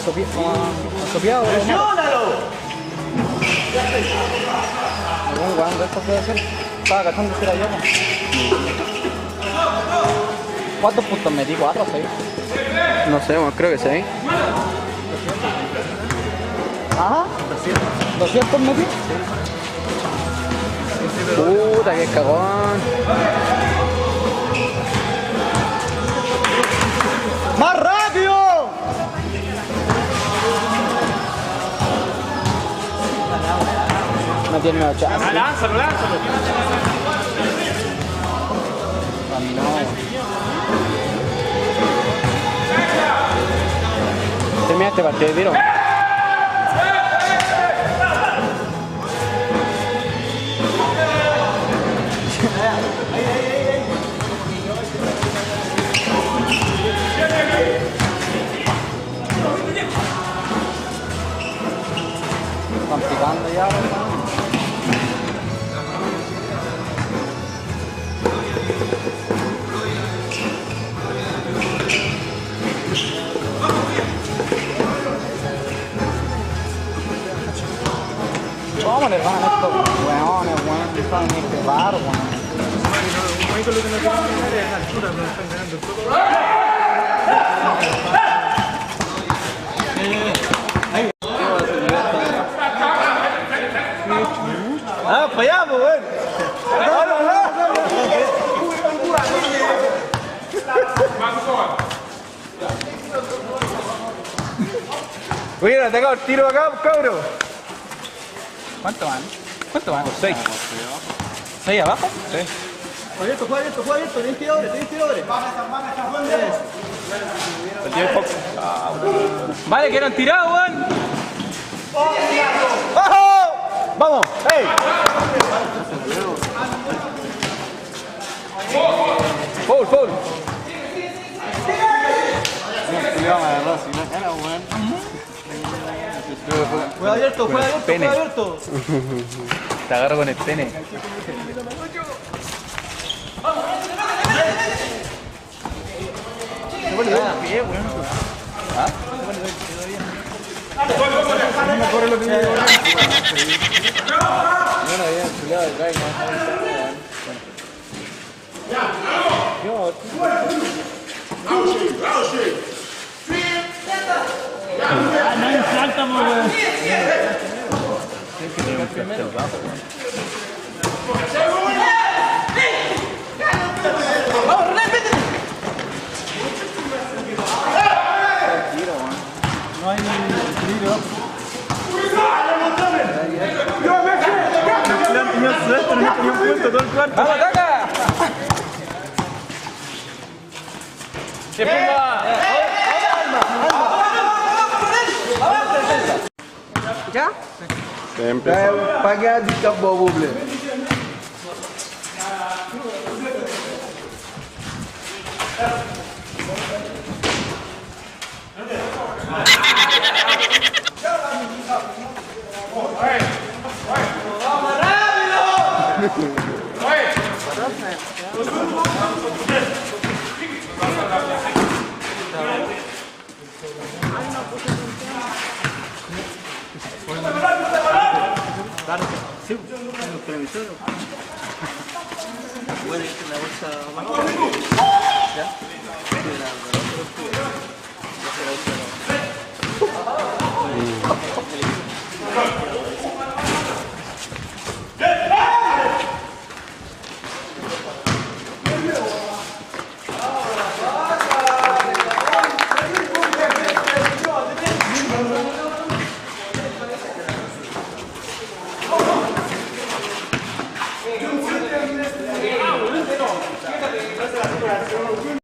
Asopiado. ¡Presionalo! ¿Algún guan de esto puede ser? Estaba cachando si era yo. ¿Cuántos puntos metí? ¿4 o 6? No sé, bueno, creo que 6. Ajá. 200 metí. Puta, qué cagón. ¡Más rápido! No tiene 8. Lánzalo. Termina este partido de tiro. Están picando ya, ¿verdad? ¿Cómo le van a estos weones, weón? Están ni que raro, weón. Ah, para allá, pues, weón. Mira, te acabo el tiro acá, cabro. ¿Cuánto van? 6. ¿6 abajo? Sí. Juega abierto, tenés tiradores. El tío Fox. Vale, que eran tirados, weón. ¡Bajo! ¡Vamos! ¡Ey! Foul. Juega abierto. Te agarro con el pene. No hay tiro. Le han tenido suerte, no han tenido un punto todo el cuarto. ¡Vamos, ataca! ¡Se ponga! ¿Ya? Para que haya campo buble. Gracias.